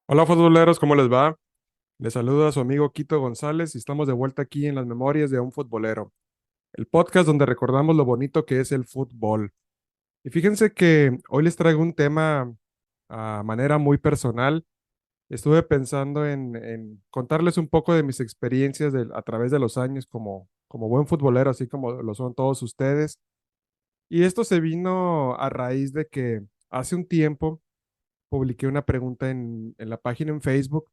Hola futboleros, ¿cómo les va? Les saluda su amigo Quito González y estamos de vuelta aquí en las memorias de un futbolero, el podcast donde recordamos lo bonito que es el fútbol. Y fíjense que hoy les traigo un tema a manera muy personal. Estuve pensando en contarles un poco de mis experiencias a través de los años como buen futbolero, así como lo son todos ustedes. Y esto se vino a raíz de que hace un tiempo publiqué una pregunta en la página en Facebook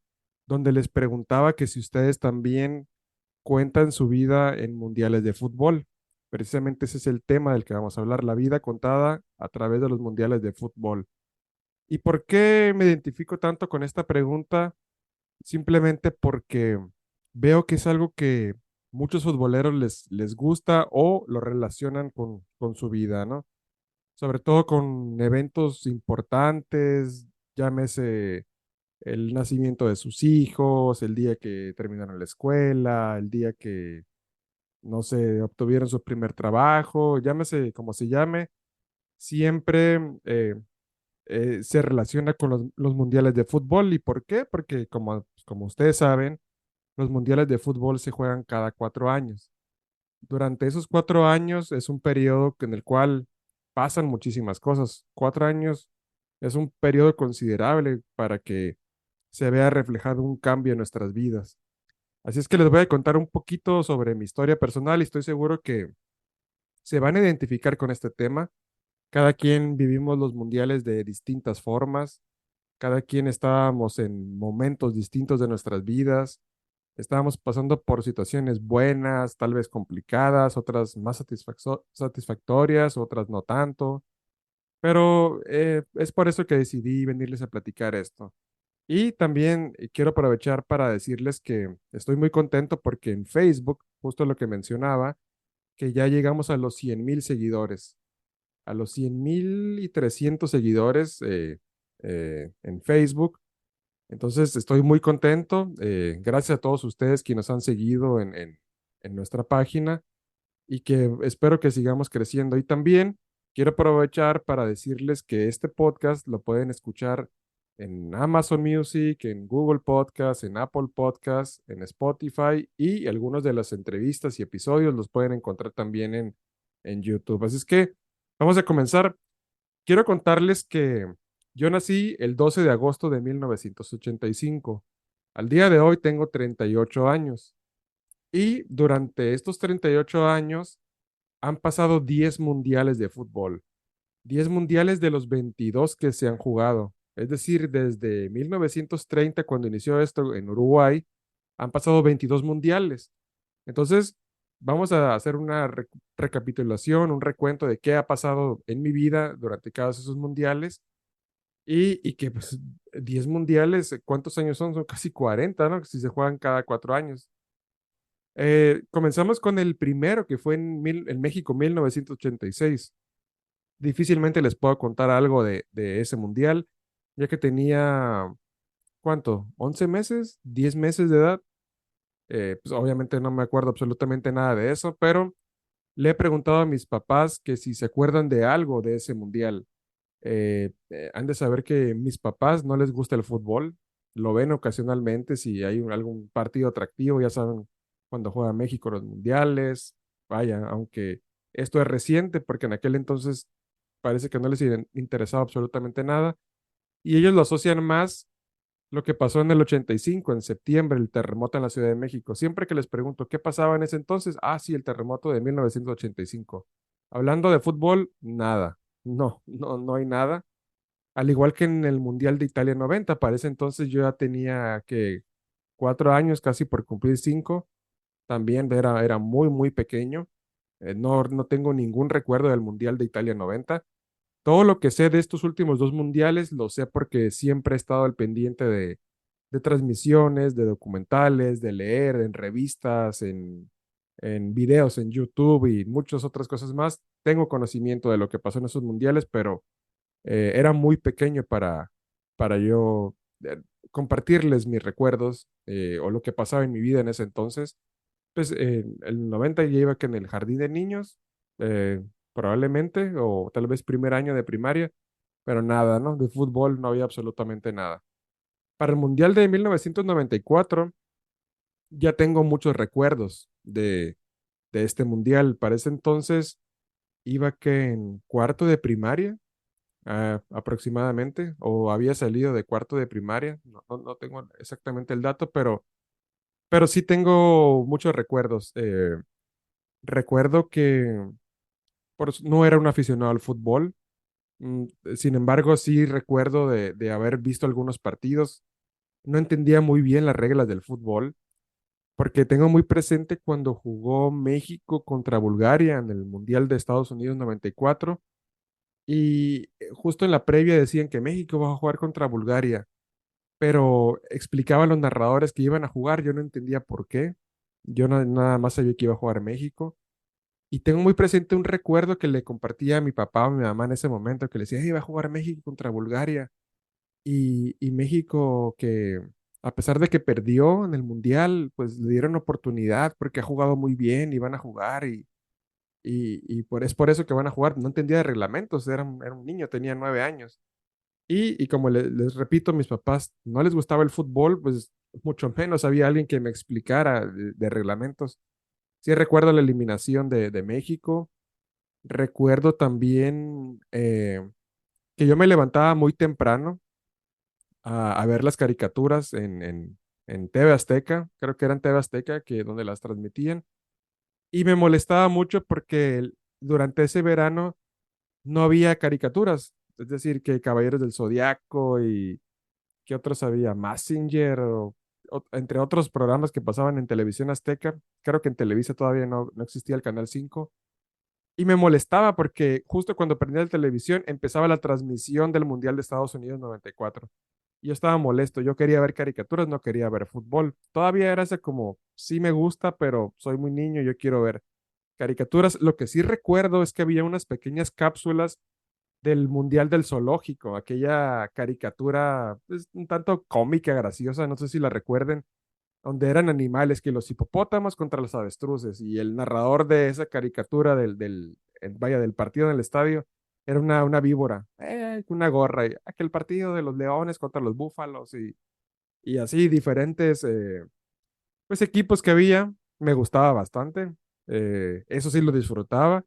donde les preguntaba que si ustedes también cuentan su vida en mundiales de fútbol. Precisamente ese es el tema del que vamos a hablar, la vida contada a través de los mundiales de fútbol. ¿Y por qué me identifico tanto con esta pregunta? Simplemente porque veo que es algo que muchos futboleros les gusta o lo relacionan con su vida, ¿no? Sobre todo con eventos importantes, llámese el nacimiento de sus hijos, el día que terminaron la escuela, el día que, no sé, obtuvieron su primer trabajo, llámese como se llame, siempre se relaciona con los mundiales de fútbol. ¿Y por qué? Porque como ustedes saben, los mundiales de fútbol se juegan cada 4 años. Durante esos 4 años es un periodo en el cual pasan muchísimas cosas. 4 años es un periodo considerable para que se vea reflejado un cambio en nuestras vidas. Así es que les voy a contar un poquito sobre mi historia personal y estoy seguro que se van a identificar con este tema. Cada quien vivimos los mundiales de distintas formas, cada quien estábamos en momentos distintos de nuestras vidas, estábamos pasando por situaciones buenas, tal vez complicadas, otras más satisfactorias, otras no tanto, pero es por eso que decidí venirles a platicar esto. Y también quiero aprovechar para decirles que estoy muy contento porque en Facebook, justo lo que mencionaba, que ya llegamos a los 100,000 seguidores, a los 100,300 seguidores en Facebook. Entonces estoy muy contento. Gracias a todos ustedes que nos han seguido en nuestra página y que espero que sigamos creciendo. Y también quiero aprovechar para decirles que este podcast lo pueden escuchar en Amazon Music, en Google Podcast, en Apple Podcast, en Spotify y algunos de las entrevistas y episodios los pueden encontrar también en YouTube. Así es que vamos a comenzar. Quiero contarles que yo nací el 12 de agosto de 1985. Al día de hoy tengo 38 años y durante estos 38 años han pasado 10 mundiales de fútbol, 10 mundiales de los 22 que se han jugado. Es decir, desde 1930, cuando inició esto en Uruguay, han pasado 22 mundiales. Entonces, vamos a hacer una recapitulación, un recuento de qué ha pasado en mi vida durante cada uno de esos mundiales y que pues 10 mundiales, ¿cuántos años son? Son casi 40, ¿no? Si se juegan cada 4 años. Comenzamos con el primero, que fue en México, 1986. Difícilmente les puedo contar algo de ese mundial, ya que tenía, ¿cuánto? ¿11 meses? ¿10 meses de edad? Pues obviamente no me acuerdo absolutamente nada de eso, pero le he preguntado a mis papás que si se acuerdan de algo de ese mundial. Han de saber que mis papás no les gusta el fútbol, lo ven ocasionalmente si hay algún partido atractivo, ya saben, cuando juega México los mundiales, vaya, aunque esto es reciente porque en aquel entonces parece que no les interesaba absolutamente nada y ellos lo asocian más lo que pasó en el 85 en septiembre, el terremoto en la Ciudad de México. Siempre que les pregunto qué pasaba en ese entonces, ah, sí, el terremoto de 1985. Hablando de fútbol, nada. No, no, no hay nada. Al igual que en el Mundial de Italia 90, para ese entonces yo ya tenía que 4 años, casi por cumplir 5. También era muy, muy pequeño. No tengo ningún recuerdo del Mundial de Italia 90. Todo lo que sé de estos últimos dos mundiales lo sé porque siempre he estado al pendiente de transmisiones, de documentales, de leer en revistas, en videos en YouTube y muchas otras cosas más. Tengo conocimiento de lo que pasó en esos mundiales, pero era muy pequeño para yo compartirles mis recuerdos o lo que pasaba en mi vida en ese entonces. Pues el 90 ya iba que en el jardín de niños, eh, probablemente, o tal vez primer año de primaria, pero nada, ¿no? De fútbol no había absolutamente nada. Para el Mundial de 1994 ya tengo muchos recuerdos de este Mundial. Para ese entonces iba que en cuarto de primaria, aproximadamente, o había salido de cuarto de primaria. No tengo exactamente el dato, pero sí tengo muchos recuerdos. Recuerdo que no era un aficionado al fútbol. mm, Sin embargo, sí recuerdo de haber visto algunos partidos. No entendía muy bien las reglas del fútbol, porque tengo muy presente cuando jugó México contra Bulgaria en el Mundial de Estados Unidos 94 y justo en la previa decían que México va a jugar contra Bulgaria, pero explicaban los narradores que iban a jugar, yo no entendía por qué. Yo nada más sabía que iba a jugar México. Y tengo muy presente un recuerdo que le compartía a mi papá o a mi mamá en ese momento, que le decía, iba a jugar México contra Bulgaria. Y México que, a pesar de que perdió en el Mundial, pues le dieron oportunidad porque ha jugado muy bien y van a jugar es por eso que van a jugar. No entendía de reglamentos, era un niño, tenía 9 años. Y como les repito, a mis papás no les gustaba el fútbol, pues mucho menos había alguien que me explicara de reglamentos. Sí recuerdo la eliminación de México. Recuerdo también que yo me levantaba muy temprano a ver las caricaturas en TV Azteca, creo que eran TV Azteca, que donde las transmitían, y me molestaba mucho porque durante ese verano no había caricaturas, es decir, que Caballeros del Zodiaco y que otros había, Mazinger, entre otros programas que pasaban en televisión azteca, creo que en Televisa todavía no existía el Canal 5. Y me molestaba porque justo cuando prendía la televisión empezaba la transmisión del Mundial de Estados Unidos 94. Y yo estaba molesto, yo quería ver caricaturas, no quería ver fútbol. Todavía era ese como, sí me gusta, pero soy muy niño, yo quiero ver caricaturas. Lo que sí recuerdo es que había unas pequeñas cápsulas del Mundial del Zoológico, aquella caricatura pues, un tanto cómica, graciosa, no sé si la recuerden, donde eran animales, que los hipopótamos contra los avestruces, y el narrador de esa caricatura vaya, del partido en el estadio, era una víbora, una gorra, y aquel partido de los leones contra los búfalos, y así diferentes, pues equipos que había, me gustaba bastante, eso sí lo disfrutaba,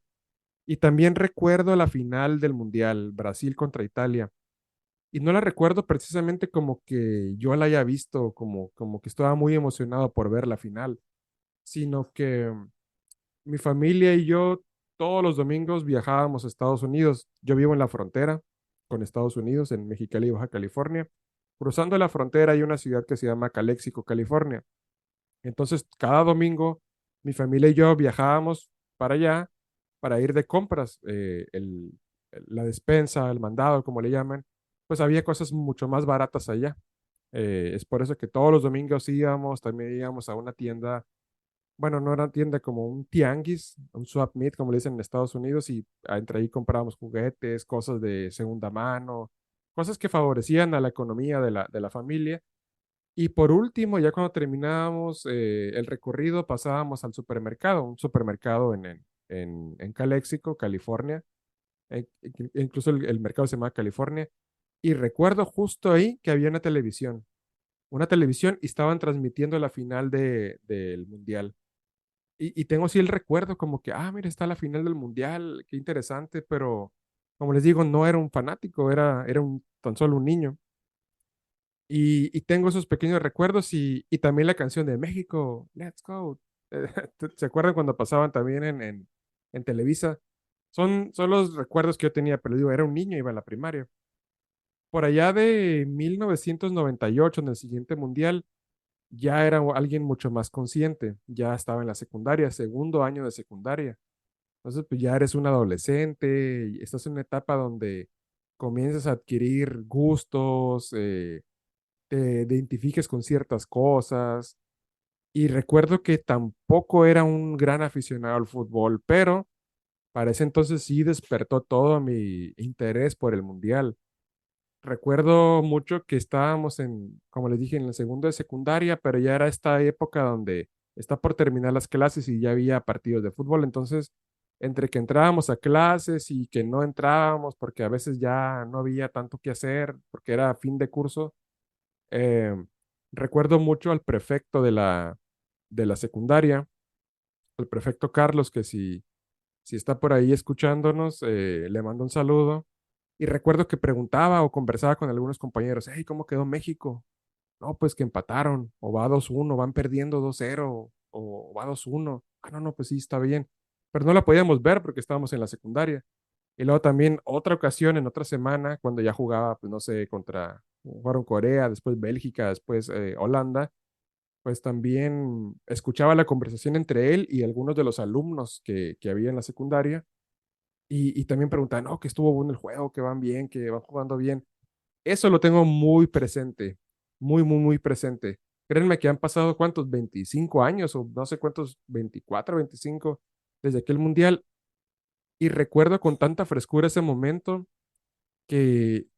y también recuerdo la final del Mundial, Brasil contra Italia. Y no la recuerdo precisamente como que yo la haya visto, como que estaba muy emocionado por ver la final, sino que mi familia y yo todos los domingos viajábamos a Estados Unidos. Yo vivo en la frontera con Estados Unidos, en Mexicali, Baja California. Cruzando la frontera hay una ciudad que se llama Calexico, California. Entonces, cada domingo mi familia y yo viajábamos para allá para ir de compras. La despensa, el mandado, como le llaman, pues había cosas mucho más baratas allá. Es por eso que todos los domingos íbamos, también íbamos a una tienda, bueno, no era una tienda, como un tianguis, un swap meet, como le dicen en Estados Unidos, y entre ahí comprábamos juguetes, cosas de segunda mano, cosas que favorecían a la economía de la familia. Y por último, ya cuando terminábamos el recorrido, pasábamos al supermercado, un supermercado en Calexico, California. Incluso el mercado se llama California. Y recuerdo justo ahí que había una televisión y estaban transmitiendo la final del Mundial. Y tengo sí el recuerdo como que, mira, está la final del Mundial, qué interesante, pero como les digo, no era un fanático, era tan solo un niño. Y tengo esos pequeños recuerdos y también la canción de México, Let's Go. ¿Se acuerdan cuando pasaban también en Televisa? Son los recuerdos que yo tenía, pero digo, era un niño, iba a la primaria. Por allá de 1998, en el siguiente mundial, ya era alguien mucho más consciente, ya estaba en la secundaria, segundo año de secundaria. Entonces, pues ya eres un adolescente y estás en una etapa donde comienzas a adquirir gustos, te identifiques con ciertas cosas. Y recuerdo que tampoco era un gran aficionado al fútbol, pero para ese entonces sí despertó todo mi interés por el mundial. Recuerdo mucho que estábamos como les dije, en el segundo de secundaria, pero ya era esta época donde está por terminar las clases y ya había partidos de fútbol. Entonces, entre que entrábamos a clases y que no entrábamos porque a veces ya no había tanto que hacer, porque era fin de curso, Eh, Recuerdo mucho al prefecto de la secundaria, al prefecto Carlos, que si está por ahí escuchándonos, le mando un saludo. Y recuerdo que preguntaba o conversaba con algunos compañeros, hey, ¿cómo quedó México? No, pues que empataron, o va 2-1, van perdiendo 2-0, o va 2-1. Ah, no, no, pues sí, está bien. Pero no la podíamos ver porque estábamos en la secundaria. Y luego también otra ocasión, en otra semana, cuando ya jugaba, pues no sé, jugaron Corea, después Bélgica, después Holanda, pues también escuchaba la conversación entre él y algunos de los alumnos que había en la secundaria. Y también preguntaban, no, que estuvo bueno el juego, que van bien, que van jugando bien. Eso lo tengo muy presente, muy, muy, muy presente. Créanme que han pasado cuántos, 25 años o no sé cuántos, 24, 25 desde aquel mundial y recuerdo con tanta frescura ese momento que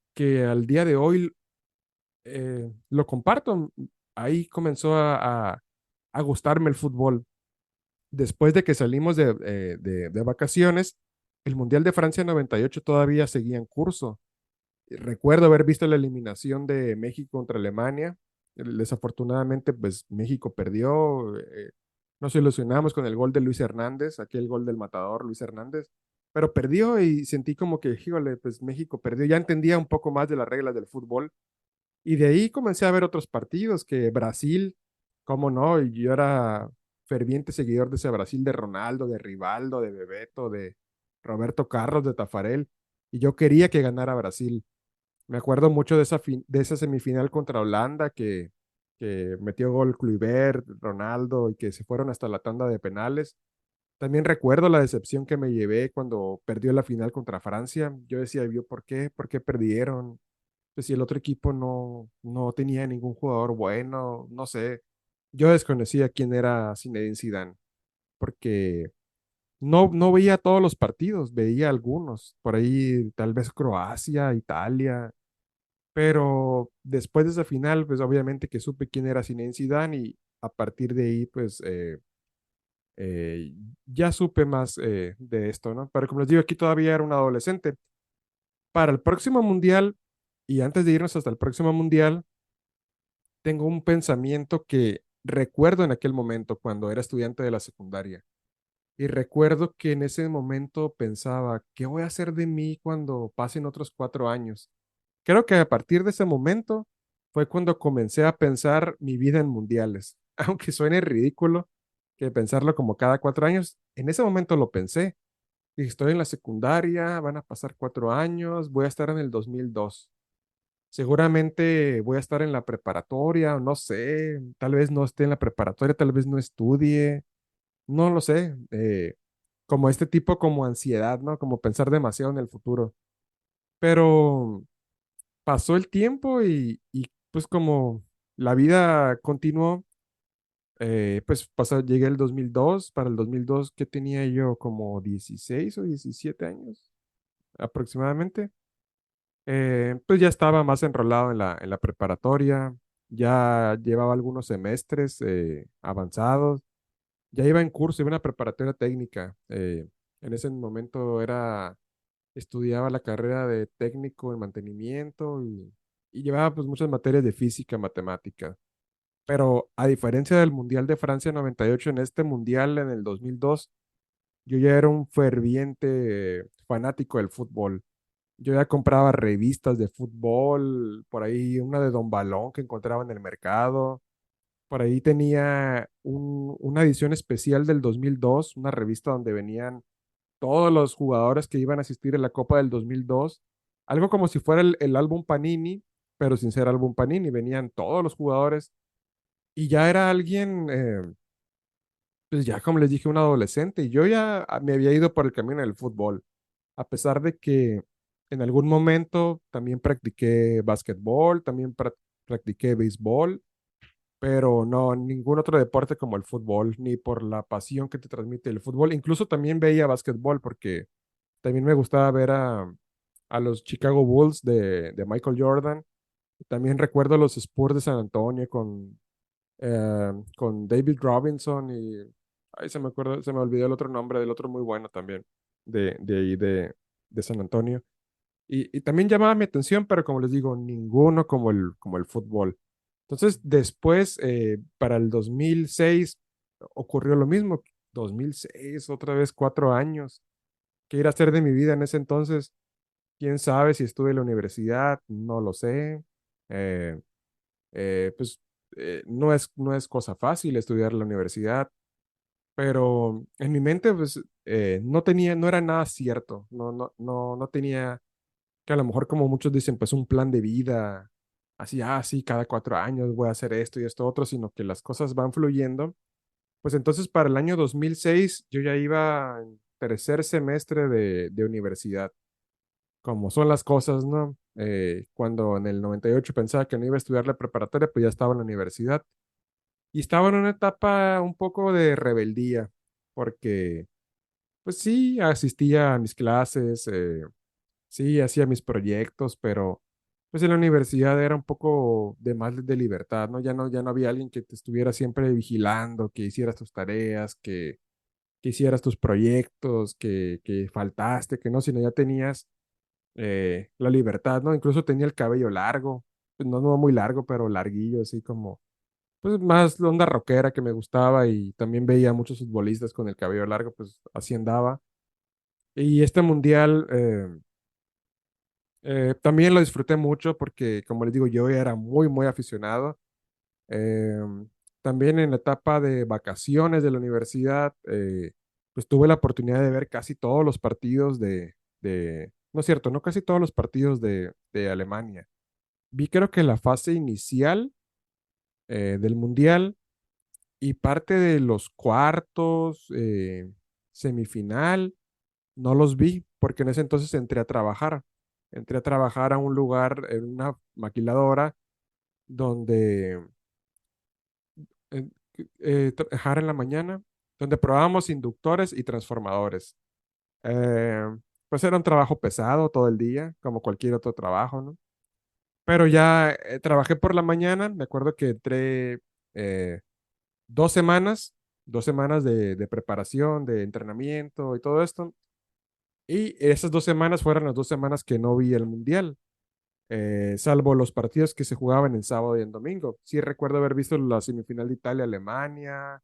al día de hoy lo comparto. Ahí comenzó a gustarme el fútbol. Después de que salimos de vacaciones, el Mundial de Francia 98 todavía seguía en curso. Recuerdo haber visto la eliminación de México contra Alemania. Desafortunadamente, pues México perdió. Nos ilusionamos con el gol de Luis Hernández, aquel gol del matador Luis Hernández, pero perdió y sentí como que, híjole, pues México perdió. Ya entendía un poco más de las reglas del fútbol y de ahí comencé a ver otros partidos, que Brasil, cómo no, y yo era ferviente seguidor de ese Brasil de Ronaldo, de Rivaldo, de Bebeto, de Roberto Carlos, de Tafarel, y yo quería que ganara Brasil. Me acuerdo mucho de esa semifinal contra Holanda que metió gol Kluivert, Ronaldo y que se fueron hasta la tanda de penales. También recuerdo la decepción que me llevé cuando perdió la final contra Francia. Yo decía, ¿yo por qué? ¿Por qué perdieron? Pues si el otro equipo no tenía ningún jugador bueno, no sé. Yo desconocía quién era Zinedine Zidane porque no veía todos los partidos, veía algunos. Por ahí tal vez Croacia, Italia, pero después de esa final, pues obviamente que supe quién era Zinedine Zidane y a partir de ahí, pues eh, ya supe más de esto, ¿no? Pero como les digo, aquí todavía era un adolescente. Para el próximo mundial, y antes de irnos hasta el próximo mundial, tengo un pensamiento que recuerdo en aquel momento cuando era estudiante de la secundaria. Y recuerdo que en ese momento pensaba, ¿qué voy a hacer de mí cuando pasen otros 4 años? Creo que a partir de ese momento fue cuando comencé a pensar mi vida en mundiales. Aunque suene ridículo que pensarlo como cada 4 años, en ese momento lo pensé. Dije, estoy en la secundaria, van a pasar 4 años, voy a estar en el 2002. Seguramente voy a estar en la preparatoria, o no sé, tal vez no esté en la preparatoria, tal vez no estudie, no lo sé. Como este tipo, como ansiedad, ¿no? Como pensar demasiado en el futuro. Pero pasó el tiempo y pues como la vida continuó, pues llegué el 2002. Para el 2002 que tenía yo como 16 o 17 años aproximadamente. Pues ya estaba más enrolado en la preparatoria, ya llevaba algunos semestres avanzados, ya iba en curso, iba en una preparatoria técnica. En ese momento estudiaba la carrera de técnico en mantenimiento y llevaba pues muchas materias de física, matemática. Pero a diferencia del Mundial de Francia 98, en este Mundial en el 2002, yo ya era un ferviente fanático del fútbol. Yo ya compraba revistas de fútbol, por ahí una de Don Balón que encontraba en el mercado. Por ahí tenía una edición especial del 2002, una revista donde venían todos los jugadores que iban a asistir a la Copa del 2002. Algo como si fuera el álbum Panini, pero sin ser álbum Panini. Venían todos los jugadores y ya era alguien, pues ya como les dije, un adolescente. Y yo ya me había ido por el camino del fútbol, a pesar de que en algún momento también practiqué básquetbol, también practiqué béisbol, pero no ningún otro deporte como el fútbol, ni por la pasión que te transmite el fútbol. Incluso también veía básquetbol porque también me gustaba ver a los Chicago Bulls de Michael Jordan. También recuerdo los Spurs de San Antonio con David Robinson y ay, se me olvidó el otro nombre del otro muy bueno también, de ahí de San Antonio. Y también llamaba mi atención, pero como les digo, ninguno como el fútbol. Entonces, después, para el 2006, ocurrió lo mismo. 2006, otra vez 4 años. ¿Qué ir a hacer de mi vida en ese entonces? ¿Quién sabe si estuve en la universidad? No lo sé. Eh, pues no es cosa fácil estudiar en la universidad, pero en mi mente, pues no era nada cierto. No tenía que a lo mejor como muchos dicen, pues un plan de vida, así, sí, cada 4 años voy a hacer esto y esto otro, sino que las cosas van fluyendo. Pues entonces para el año 2006 yo ya iba en tercer semestre de universidad, como son las cosas, ¿no? Cuando en el 98 pensaba que no iba a estudiar la preparatoria, pues ya estaba en la universidad. Y estaba en una etapa un poco de rebeldía, porque pues sí, asistía a mis clases, sí, hacía mis proyectos, pero pues en la universidad era un poco de más de libertad, ¿no? Ya no había alguien que te estuviera siempre vigilando, que hicieras tus tareas, que hicieras tus proyectos, que faltaste, que no, sino ya tenías la libertad, ¿no? Incluso tenía el cabello largo, pues no muy largo, pero larguillo, así como, pues más la onda rockera que me gustaba y también veía muchos futbolistas con el cabello largo, pues así andaba. Y este mundial también lo disfruté mucho porque, como les digo, yo era muy aficionado. Eh, También en la etapa de vacaciones de la universidad, pues tuve la oportunidad de ver casi todos los partidos no es cierto, no casi todos los partidos de Alemania. Vi creo que la fase inicial del mundial y parte de los cuartos, semifinal, no los vi porque en ese entonces entré a trabajar. Entré a trabajar a un lugar en una maquiladora donde eh, trabajar en la mañana, donde probábamos inductores y transformadores. Eh, pues era un trabajo pesado todo el día, como cualquier otro trabajo, ¿no? Pero ya trabajé por la mañana, me acuerdo que entré eh, 2 semanas, 2 semanas de preparación, de entrenamiento y todo esto. Y esas 2 semanas fueron las 2 semanas que no vi el mundial, salvo los partidos que se jugaban en sábado y en domingo. Sí recuerdo haber visto la semifinal de Italia-Alemania,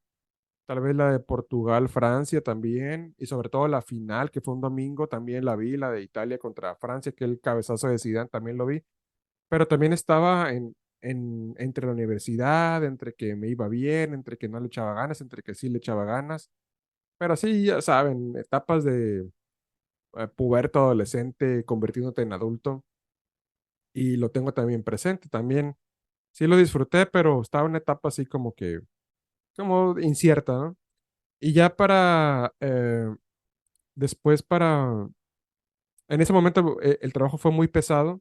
tal vez la de Portugal-Francia también, y sobre todo la final, que fue un domingo, también la vi, la de Italia contra Francia, que el cabezazo de Zidane también lo vi, pero también estaba entre la universidad, entre que me iba bien, entre que no le echaba ganas, entre que sí le echaba ganas, pero sí, ya saben, etapas de puberto, adolescente, convirtiéndote en adulto, y lo tengo también presente, también sí lo disfruté, pero estaba en una etapa así como incierta, ¿no? Y ya después en ese momento el trabajo fue muy pesado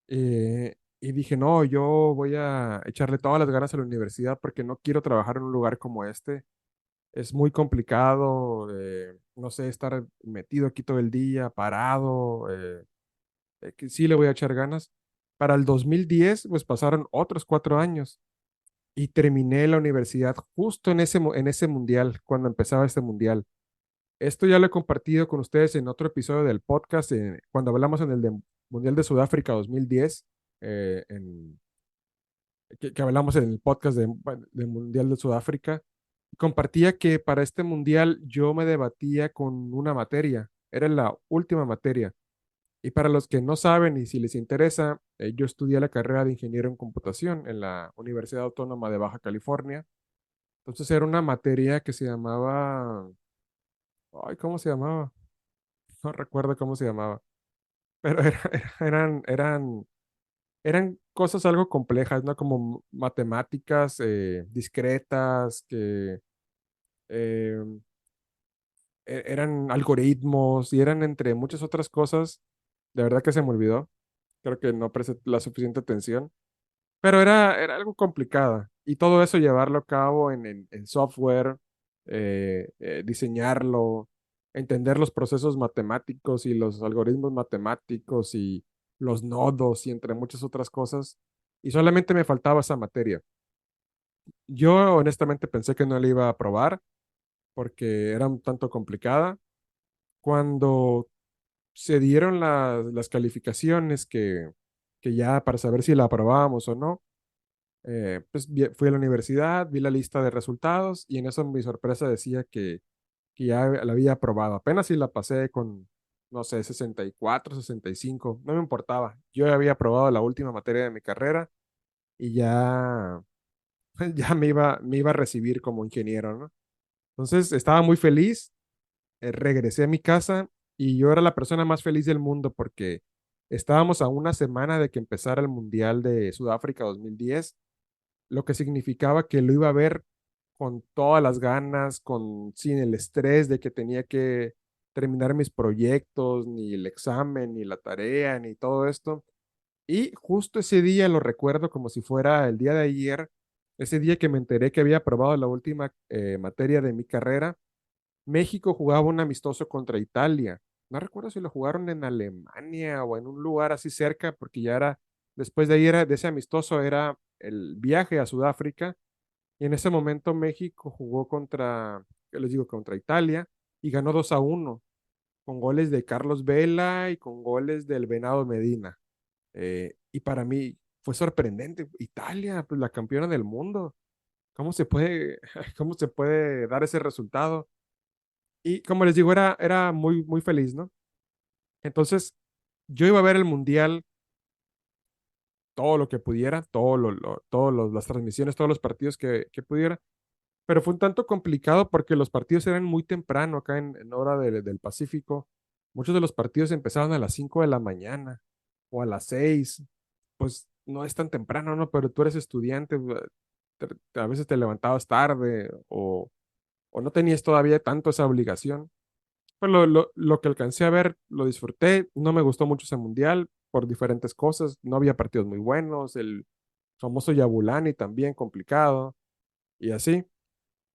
y dije, no, yo voy a echarle todas las ganas a la universidad porque no quiero trabajar en un lugar como este. Es muy complicado, no sé, estar metido aquí todo el día, parado, que sí le voy a echar ganas. Para el 2010, pues pasaron otros 4 años y terminé la universidad justo en ese mundial, cuando empezaba este mundial. Esto ya lo he compartido con ustedes en otro episodio del podcast, cuando hablamos en el Mundial de Sudáfrica 2010, que hablamos en el podcast del Mundial de Sudáfrica. Compartía que para este mundial yo me debatía con una materia, era la última materia. Y para los que no saben y si les interesa, yo estudié la carrera de ingeniero en computación en la Universidad Autónoma de Baja California. Entonces era una materia que se llamaba, ay, ¿cómo se llamaba? No recuerdo cómo se llamaba, pero eran cosas algo complejas, ¿no? Como matemáticas discretas, que eh, eran algoritmos y eran entre muchas otras cosas. De verdad que se me olvidó. Creo que no presté la suficiente atención, pero era algo complicada. Y todo eso llevarlo a cabo en software, diseñarlo, entender los procesos matemáticos y los algoritmos matemáticos y los nodos y entre muchas otras cosas. Y solamente me faltaba esa materia. Yo honestamente pensé que no la iba a aprobar porque era un tanto complicada. Cuando se dieron las calificaciones que ya para saber si la aprobábamos o no, Pues fui a la universidad, vi la lista de resultados y en eso mi sorpresa decía que ya la había aprobado. Apenas si la pasé con, no sé, 64, 65, no me importaba. Yo ya había aprobado la última materia de mi carrera y ya, ya me iba a recibir como ingeniero, ¿no? Entonces estaba muy feliz, regresé a mi casa y yo era la persona más feliz del mundo porque estábamos a una semana de que empezara el Mundial de Sudáfrica 2010, lo que significaba que lo iba a ver con todas las ganas, sin el estrés de que tenía que terminar mis proyectos, ni el examen, ni la tarea, ni todo esto. Y justo ese día lo recuerdo como si fuera el día de ayer, ese día que me enteré que había aprobado la última materia de mi carrera. México jugaba un amistoso contra Italia. No recuerdo si lo jugaron en Alemania o en un lugar así cerca, porque ya era, después de ahí era, de ese amistoso era el viaje a Sudáfrica. Y en ese momento México jugó contra, ¿qué les digo? Contra Italia y ganó 2-1 con goles de Carlos Vela y con goles del Venado Medina. Y para mí fue sorprendente. Italia, pues la campeona del mundo. ¿Cómo se puede, cómo se puede dar ese resultado? Y como les digo, era muy, muy feliz, ¿no? Entonces, yo iba a ver el mundial todo lo que pudiera, las transmisiones, todos los partidos que pudiera, pero fue un tanto complicado porque los partidos eran muy temprano acá en hora del Pacífico. Muchos de los partidos empezaban a las 5 de la mañana o a las 6. Pues no es tan temprano, ¿no? Pero tú eres estudiante, a veces te levantabas tarde o no tenías todavía tanto esa obligación. Pues lo que alcancé a ver, lo disfruté. No me gustó mucho ese mundial por diferentes cosas. No había partidos muy buenos. El famoso Yabulani también complicado y así.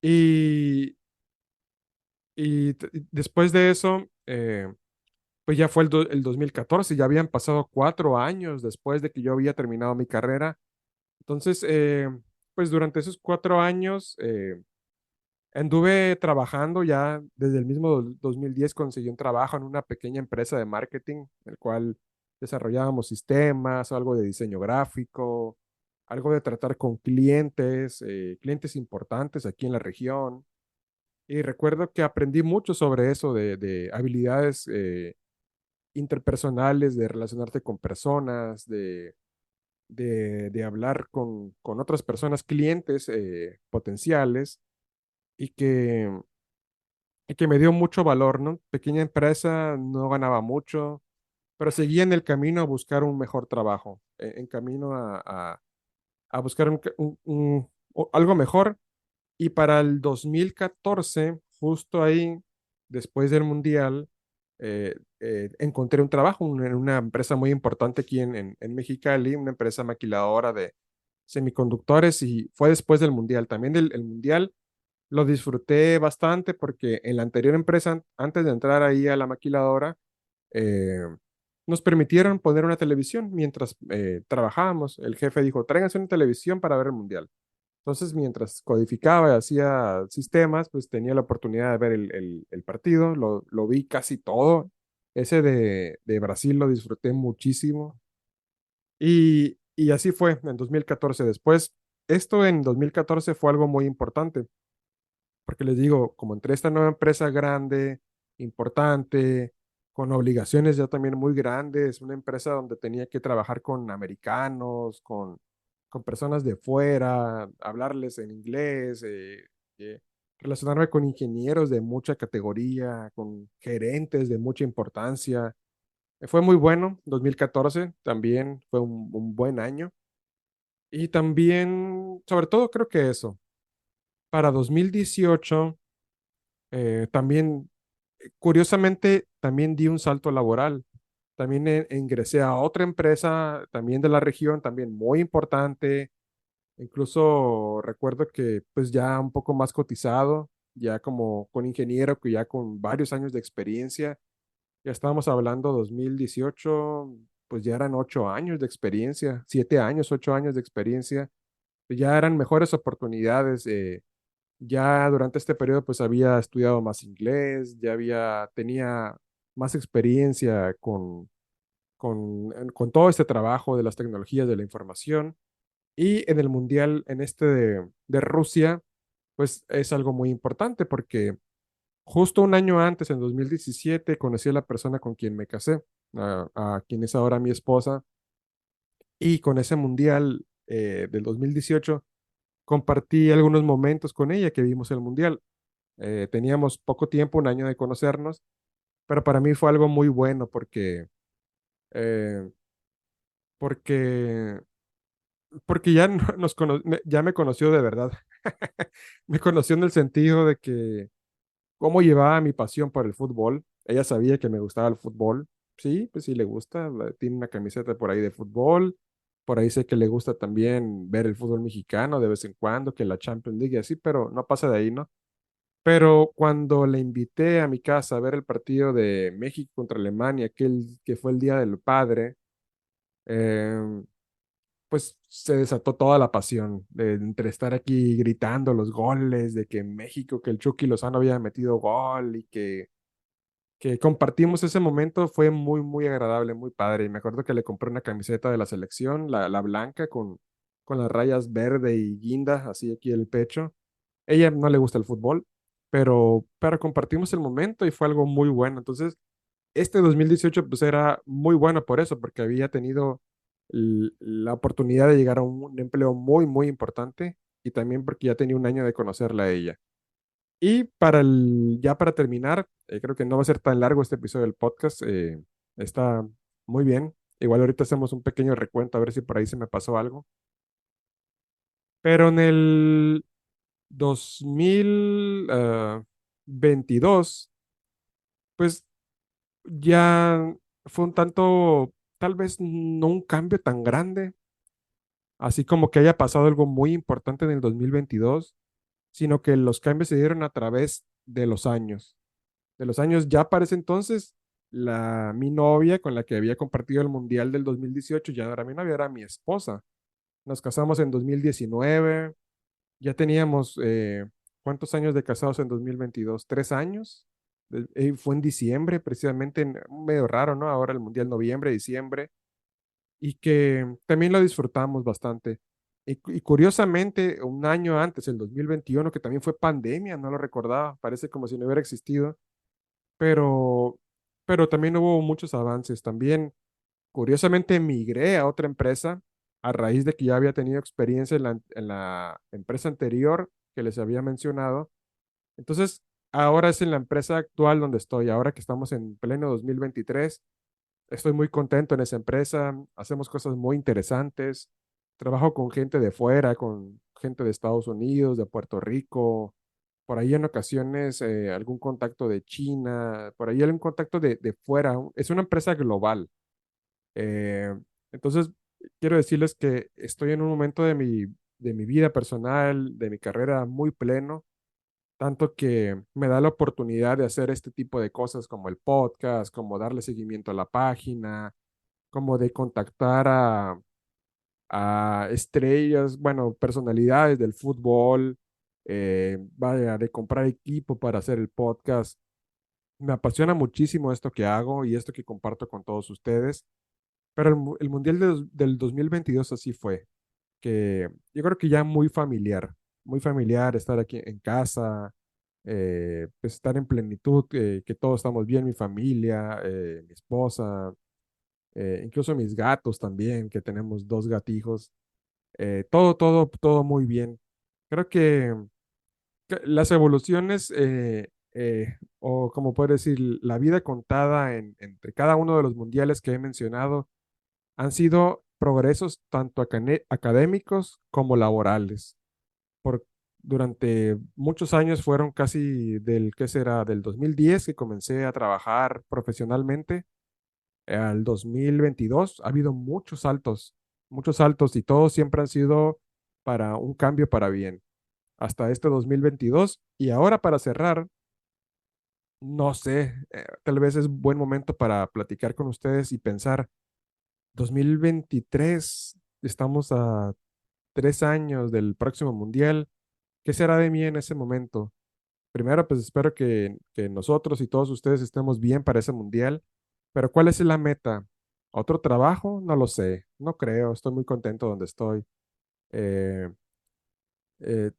Y, y después de eso, pues ya fue el 2014. Ya habían pasado 4 años después de que yo había terminado mi carrera. Entonces, pues durante esos 4 años, anduve trabajando ya desde el mismo 2010, conseguí un trabajo en una pequeña empresa de marketing, en el cual desarrollábamos sistemas, algo de diseño gráfico, algo de tratar con clientes, clientes importantes aquí en la región. Y recuerdo que aprendí mucho sobre eso, de habilidades interpersonales, de relacionarte con personas, de hablar con otras personas, clientes potenciales, y que me dio mucho valor, ¿no? Pequeña empresa, no ganaba mucho, pero seguía en el camino a buscar un mejor trabajo, en camino a buscar algo mejor. Y para el 2014, justo ahí, después del Mundial, encontré un trabajo en una empresa muy importante aquí en Mexicali, una empresa maquiladora de semiconductores, y fue después del Mundial. También el Mundial lo disfruté bastante porque en la anterior empresa, antes de entrar ahí a la maquiladora, eh, nos permitieron poner una televisión mientras trabajábamos. El jefe dijo, tráiganse una televisión para ver el mundial. Entonces, mientras codificaba y hacía sistemas, pues tenía la oportunidad de ver el partido. Lo vi casi todo. Ese de Brasil lo disfruté muchísimo. Y así fue en 2014. Después, esto en 2014 fue algo muy importante porque les digo, como entré a esta nueva empresa grande, importante, con obligaciones ya también muy grandes, una empresa donde tenía que trabajar con americanos, con personas de fuera, hablarles en inglés, eh, relacionarme con ingenieros de mucha categoría, con gerentes de mucha importancia. Fue muy bueno, 2014 también fue un buen año. Y también, sobre todo creo que eso, para 2018 también, curiosamente, también di un salto laboral. También ingresé a otra empresa, también de la región, también muy importante. Incluso recuerdo que pues ya un poco más cotizado, ya como con ingeniero, que ya con varios años de experiencia. Ya estábamos hablando 2018, pues ya eran 8 años de experiencia, 7 años, 8 años de experiencia. Ya eran mejores oportunidades. Ya durante este periodo pues había estudiado más inglés, tenía más experiencia con todo este trabajo de las tecnologías de la información. Y en el mundial, en este de Rusia, pues es algo muy importante porque justo un año antes, en 2017, conocí a la persona con quien me casé, a quien es ahora mi esposa, y con ese mundial del 2018 compartí algunos momentos con ella que vimos el mundial. Teníamos poco tiempo, un año de conocernos, pero para mí fue algo muy bueno eh, porque, porque ya, ya me conoció de verdad. Me conoció en el sentido de que cómo llevaba mi pasión por el fútbol. Ella sabía que me gustaba el fútbol. Sí, pues sí le gusta. Tiene una camiseta por ahí de fútbol. Por ahí sé que le gusta también ver el fútbol mexicano de vez en cuando, que la Champions League y así, pero no pasa de ahí, ¿no? Pero cuando le invité a mi casa a ver el partido de México contra Alemania, aquel que fue el Día del Padre, eh, pues se desató toda la pasión de entre estar aquí gritando los goles, de que México, que el Chucky Lozano había metido gol y que compartimos ese momento. Fue muy, muy agradable, muy padre. Y me acuerdo que le compré una camiseta de la selección, la blanca con las rayas verde y guinda, así aquí el pecho. Ella no le gusta el fútbol, pero compartimos el momento y fue algo muy bueno. Entonces, este 2018 pues era muy bueno por eso, porque había tenido la oportunidad de llegar a un empleo muy, muy importante y también porque ya tenía un año de conocerla a ella. Y ya para terminar, creo que no va a ser tan largo este episodio del podcast, está muy bien. Igual ahorita hacemos un pequeño recuento a ver si por ahí se me pasó algo. Pero en el 2022, pues ya fue un tanto, tal vez no un cambio tan grande, así como que haya pasado algo muy importante en el 2022, sino que los cambios se dieron a través de los años. De los años ya para ese entonces, mi novia con la que había compartido el Mundial del 2018 ya no era mi novia, era mi esposa. Nos casamos en 2019, ya teníamos, ¿cuántos años de casados en 2022? ¿3 años? Fue en diciembre, precisamente, medio raro, ¿no? Ahora el Mundial noviembre, diciembre, y que también lo disfrutamos bastante. Y curiosamente, un año antes, el 2021, que también fue pandemia, no lo recordaba, parece como si no hubiera existido, pero, pero también hubo muchos avances. También, curiosamente, migré a otra empresa a raíz de que ya había tenido experiencia en la empresa anterior que les había mencionado. Entonces, ahora es en la empresa actual donde estoy, ahora que estamos en pleno 2023. Estoy muy contento en esa empresa, hacemos cosas muy interesantes, trabajo con gente de fuera, con gente de Estados Unidos, de Puerto Rico, por ahí en ocasiones algún contacto de China, por ahí algún contacto de fuera. Es una empresa global. Eh, entonces, quiero decirles que estoy en un momento de mi vida personal, de mi carrera muy pleno, tanto que me da la oportunidad de hacer este tipo de cosas como el podcast, como darle seguimiento a la página, como de contactar a estrellas, bueno, personalidades del fútbol, vaya, de comprar equipo para hacer el podcast. Me apasiona muchísimo esto que hago y esto que comparto con todos ustedes, pero el Mundial del 2022 así fue, que yo creo que ya muy familiar estar aquí en casa, pues estar en plenitud, que todos estamos bien, mi familia, mi esposa, incluso mis gatos también, que tenemos dos gatijos, todo muy bien. Creo que las evoluciones, o como puedo decir, la vida contada entre cada uno de los mundiales que he mencionado, han sido progresos tanto académicos como laborales. Por, durante muchos años fueron casi ¿qué será? Del 2010 que comencé a trabajar profesionalmente al 2022 ha habido muchos saltos y todos siempre han sido para un cambio para bien. Hasta este 2022 y ahora para cerrar, no sé, tal vez es buen momento para platicar con ustedes y pensar, 2023, estamos a 3 años del próximo mundial. ¿Qué será de mí en ese momento? Primero, pues espero que nosotros y todos ustedes estemos bien para ese mundial, pero ¿cuál es la meta? ¿Otro trabajo? No lo sé, no creo, estoy muy contento donde estoy. Eh, eh,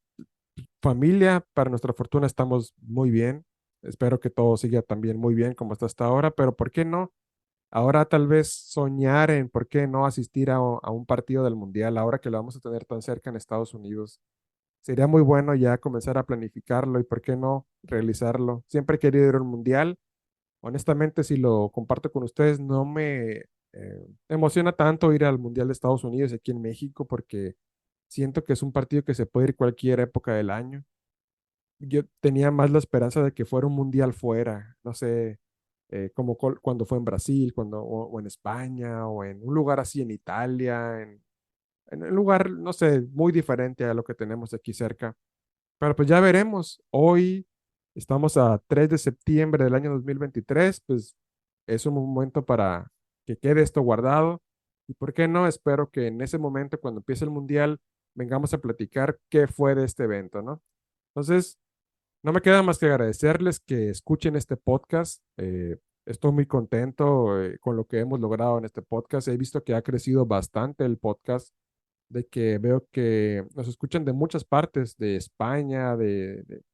Familia, para nuestra fortuna estamos muy bien. Espero que todo siga también muy bien como está hasta ahora, pero ¿por qué no? Ahora tal vez soñar en por qué no asistir a un partido del Mundial, ahora que lo vamos a tener tan cerca en Estados Unidos. Sería muy bueno ya comenzar a planificarlo y por qué no realizarlo. Siempre he querido ir a un Mundial. Honestamente, si lo comparto con ustedes, no me emociona tanto ir al Mundial de Estados Unidos aquí en México porque siento que es un partido que se puede ir cualquier época del año. Yo tenía más la esperanza de que fuera un mundial fuera, no sé, como cuando fue en Brasil, o en España, o en un lugar así en Italia, en un lugar, no sé, muy diferente a lo que tenemos aquí cerca. Pero pues ya veremos. Hoy estamos a 3 de septiembre del año 2023, pues es un momento para que quede esto guardado. Y por qué no, espero que en ese momento, cuando empiece el mundial, vengamos a platicar qué fue de este evento, ¿no? Entonces, no me queda más que agradecerles que escuchen este podcast. Estoy muy contento con lo que hemos logrado en este podcast. He visto que ha crecido bastante el podcast, de que veo que nos escuchan de muchas partes, de España, de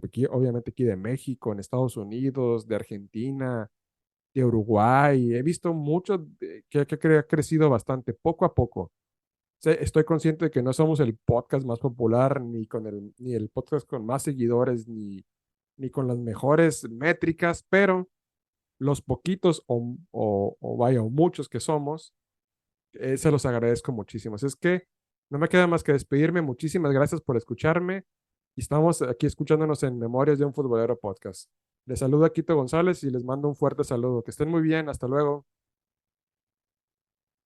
aquí, obviamente aquí de México, en Estados Unidos, de Argentina, de Uruguay. He visto mucho que ha crecido bastante, poco a poco. Estoy consciente de que no somos el podcast más popular, ni el podcast con más seguidores, ni con las mejores métricas, pero los poquitos o vaya, o muchos que somos, se los agradezco muchísimo. Así es que no me queda más que despedirme. Muchísimas gracias por escucharme y estamos aquí escuchándonos en Memorias de un Futbolero Podcast. Les saluda Quito González y les mando un fuerte saludo. Que estén muy bien. Hasta luego.